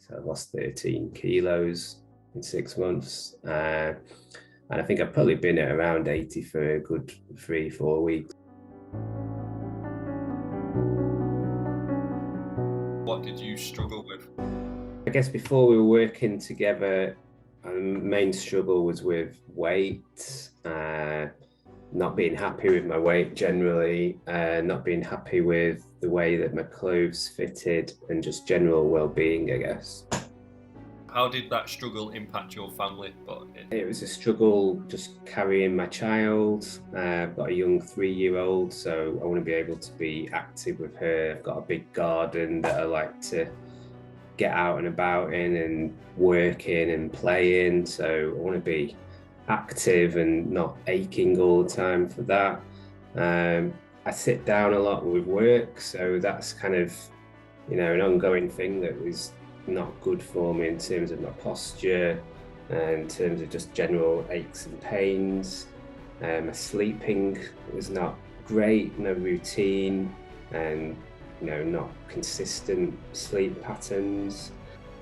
So I've lost 13 kilos in 6 months. And I think I've probably been at around 80 for a good 3-4 weeks. What did you struggle with? I guess before we were working together, the main struggle was with weight, not being happy with my weight generally, not being happy with the way that my clothes fitted, and just general well-being, I guess. How did that struggle impact your family? It was a struggle just carrying my child. I've got a young 3-year-old, so I want to be able to be active with her. I've got a big garden that I like to get out and about in and work in and play in. So I want to be active and not aching all the time for that. I sit down a lot with work, so that's kind of, an ongoing thing that is not good for me in terms of my posture and in terms of just general aches and pains. My sleeping was not great, no routine, and not consistent sleep patterns.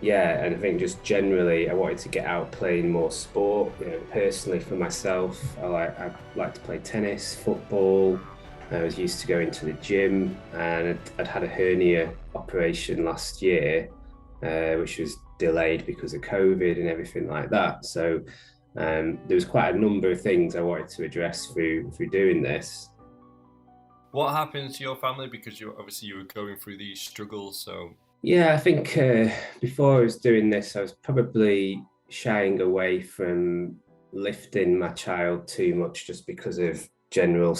Yeah, and I think just generally I wanted to get out playing more sport. Personally for myself, I like to play tennis, football. I was used to going to the gym, and I'd had a hernia operation last year, which was delayed because of COVID and everything like that. So there was quite a number of things I wanted to address through doing this. What happened to your family? Because you were going through these struggles. So yeah, I think before I was doing this, I was probably shying away from lifting my child too much, just because of general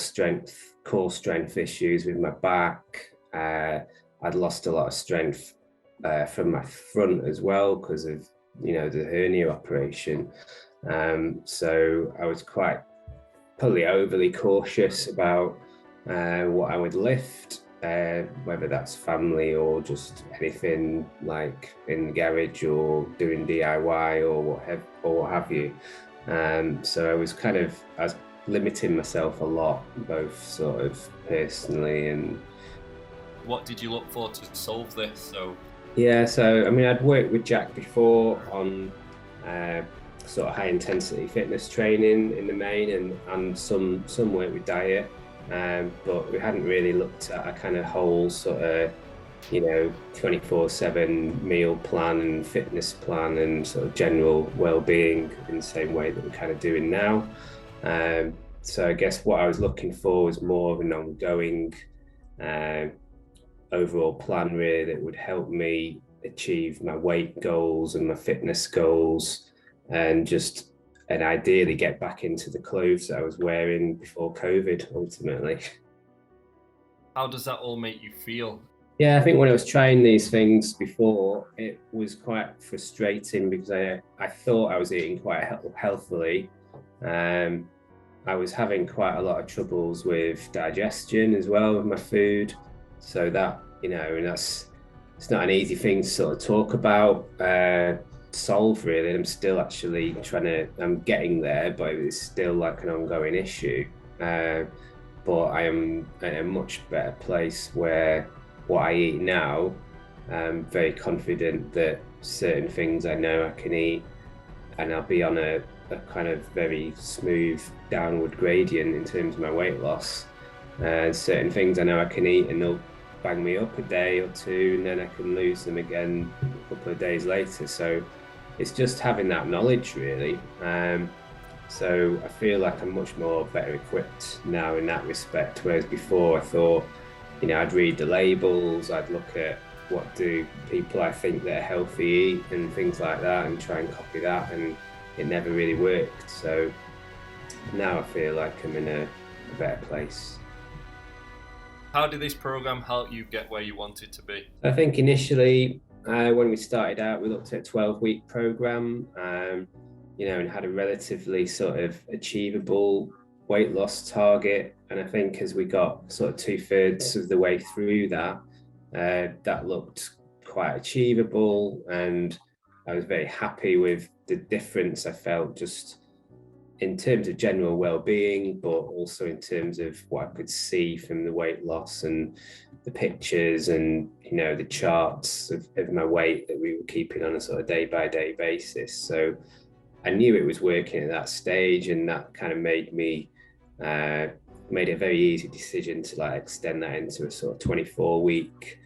core strength issues with my back. I'd lost a lot of strength from my front as well because of the hernia operation. So I was probably overly cautious about what I would lift, whether that's family or just anything like in the garage or doing DIY or what have you. So I was limiting myself a lot, both sort of personally and. What did you look for to solve this? Yeah, so I'd worked with Jack before on sort of high intensity fitness training in the main, and some work with diet, but we hadn't really looked at a kind of whole sort of 24/7 meal plan and fitness plan and sort of general well-being in the same way that we're kind of doing now. So I guess what I was looking for was more of an ongoing overall plan really that would help me achieve my weight goals and my fitness goals, and ideally get back into the clothes that I was wearing before COVID ultimately. How does that all make you feel? Yeah, I think when I was trying these things before, it was quite frustrating because I thought I was eating quite healthily. I was having quite a lot of troubles with digestion as well with my food. So that, and it's not an easy thing to sort of talk about, solve really. I'm still actually I'm getting there, but it's still like an ongoing issue. But I am in a much better place where what I eat now, I'm very confident that certain things I know I can eat, and I'll be on a kind of very smooth downward gradient in terms of my weight loss. Certain things I know I can eat and they'll bang me up a day or two, and then I can lose them again a couple of days later. So it's just having that knowledge really. So I feel like I'm much more better equipped now in that respect, whereas before I thought, I'd read the labels, I'd look at what do people I think that are healthy eat and things like that and try and copy that, and it never really worked. So now I feel like I'm in a better place. How did this program help you get where you wanted to be? I think initially, when we started out, we looked at a 12-week program, and had a relatively sort of achievable weight loss target. And I think as we got sort of 2/3 of the way through that, that looked quite achievable, and I was very happy with the difference I felt just in terms of general well-being, but also in terms of what I could see from the weight loss and the pictures and, you know, the charts of my weight that we were keeping on a sort of day-by-day basis. So I knew it was working at that stage, and that kind of made a very easy decision to like extend that into a sort of 24-week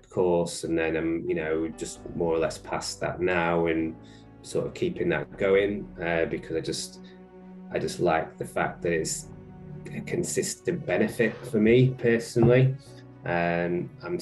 course. And then I'm, you know, just more or less past that now and sort of keeping that going because I just like the fact that it's a consistent benefit for me personally. And I'm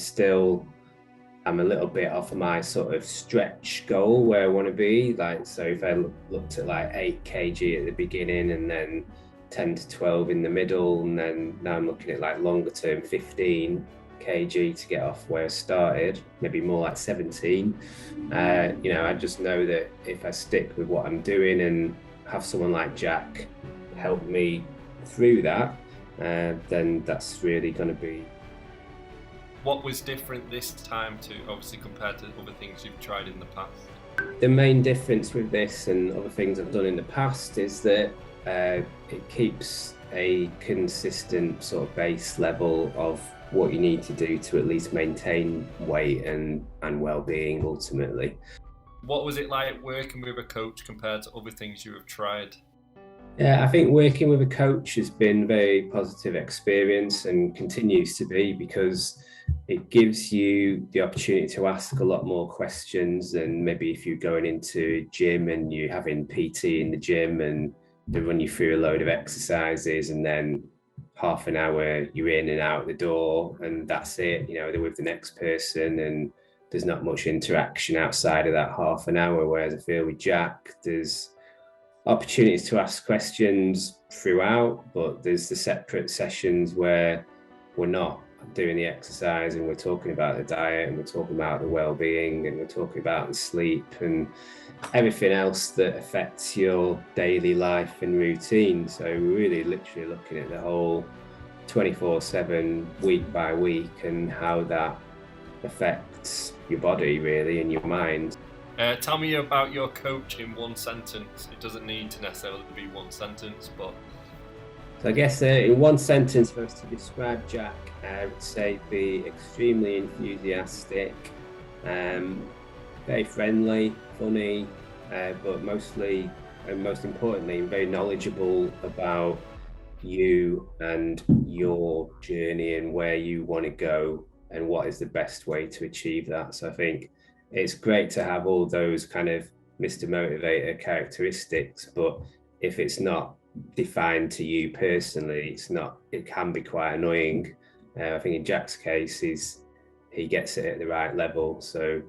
a little bit off of my sort of stretch goal where I want to be. Like, so if I looked at like 8 kg at the beginning and then 10 to 12 in the middle, and then now I'm looking at like longer term 15 kg to get off where I started, maybe more like 17. You know, I just know that if I stick with what I'm doing and have someone like Jack help me through that, then that's really going to be. What was different this time to obviously compared to other things you've tried in the past? The main difference with this and other things I've done in the past is that it keeps a consistent sort of base level of what you need to do to at least maintain weight and well-being ultimately. What was it like working with a coach compared to other things you have tried? Yeah, I think working with a coach has been a very positive experience and continues to be, because it gives you the opportunity to ask a lot more questions than maybe if you're going into a gym and you're having PT in the gym and they run you through a load of exercises and then half an hour you're in and out the door and that's it. You know, they're with the next person and there's not much interaction outside of that half an hour. Whereas I feel with Jack, there's opportunities to ask questions throughout, but there's the separate sessions where we're not doing the exercise and we're talking about the diet and we're talking about the well-being and we're talking about the sleep and everything else that affects your daily life and routine. So we're really literally looking at the whole 24/7 week by week and how that affects your body really and your mind. Tell me about your coach in one sentence. It doesn't need to necessarily be one sentence, but... So I guess in one sentence for us to describe Jack, I would say be extremely enthusiastic, very friendly, funny, but mostly and most importantly, very knowledgeable about you and your journey and where you want to go and what is the best way to achieve that. So I think it's great to have all those kind of Mr. Motivator characteristics, but if it's not defined to you personally, it can be quite annoying. I think in Jack's case, he gets it at the right level. So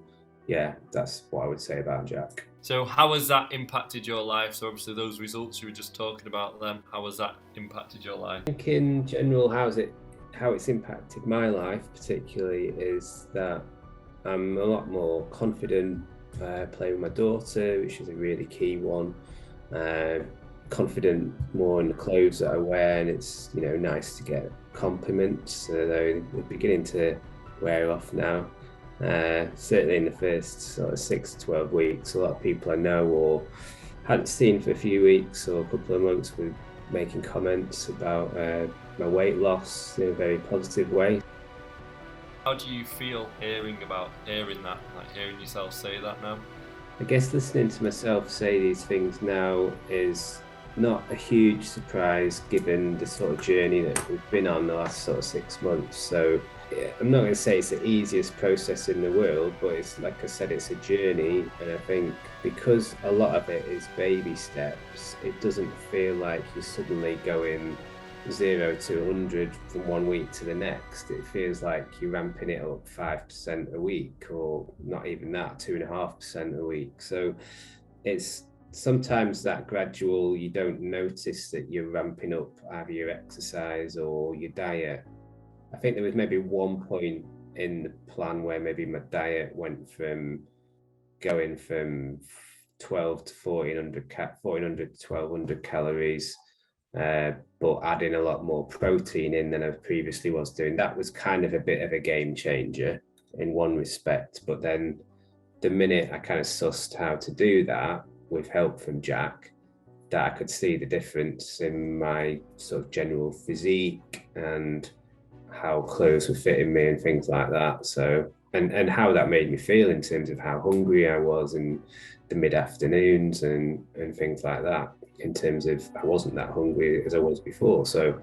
yeah, that's what I would say about Jack. So how has that impacted your life? So obviously those results you were just talking about them, how has that impacted your life? I think in general, how it's impacted my life particularly is that I'm a lot more confident playing with my daughter, which is a really key one. Confident more in the clothes that I wear, and it's, you know, nice to get compliments, though they're beginning to wear off now. Certainly in the first sort of 6 to 12 weeks, a lot of people I know or hadn't seen for a few weeks or a couple of months were making comments about my weight loss in a very positive way. How do you feel hearing that, like hearing yourself say that now? I guess listening to myself say these things now is not a huge surprise given the sort of journey that we've been on the last sort of 6 months. So yeah, I'm not going to say it's the easiest process in the world, but it's, like I said, it's a journey. And I think because a lot of it is baby steps, it doesn't feel like you're suddenly going 0 to 100 from 1 week to the next. It feels like you're ramping it up 5% a week, or not even that, 2.5% a week. So it's sometimes that gradual, you don't notice that you're ramping up either your exercise or your diet. I think there was maybe one point in the plan where maybe my diet went from going from 12 to 1400 to 1200 calories, but adding a lot more protein in than I previously was doing. That was kind of a bit of a game changer in one respect. But then the minute I kind of sussed how to do that with help from Jack, that I could see the difference in my sort of general physique and how clothes were fitting me and things like that. So, and how that made me feel in terms of how hungry I was in the mid-afternoons and things like that, in terms of I wasn't that hungry as I was before. So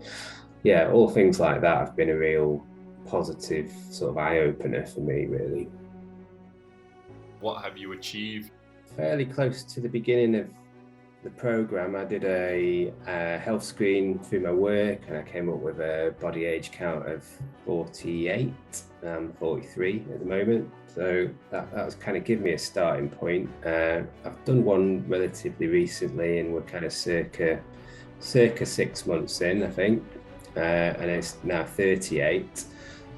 yeah, all things like that have been a real positive sort of eye-opener for me, really. What have you achieved? Fairly close to the beginning of the program, I did a health screen through my work, and I came up with a body age count of 48. I'm 43 at the moment, so that was kind of give me a starting point. I've done one relatively recently, and we're kind of circa 6 months in, I think, and it's now 38.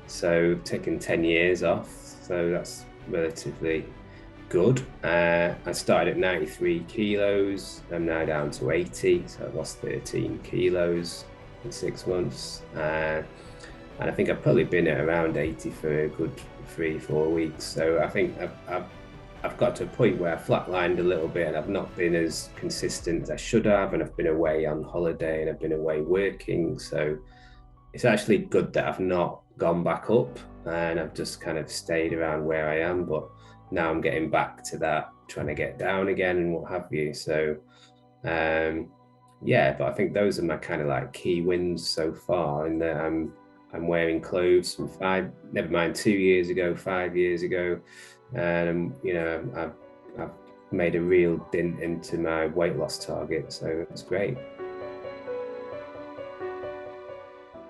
So taking 10 years off, so that's relatively good. I started at 93 kilos. I'm now down to 80, so I've lost 13 kilos in 6 months. And I think I've probably been at around 80 for a good 3-4 weeks. So I think I've got to a point where I flatlined a little bit, and I've not been as consistent as I should have. And I've been away on holiday, and I've been away working. So it's actually good that I've not gone back up, and I've just kind of stayed around where I am. But now I'm getting back to that, trying to get down again and what have you. So yeah, but I think those are my kind of like key wins so far, in that I'm wearing clothes from 2 years ago, 5 years ago, and you know, I've made a real dent into my weight loss target, so it's great.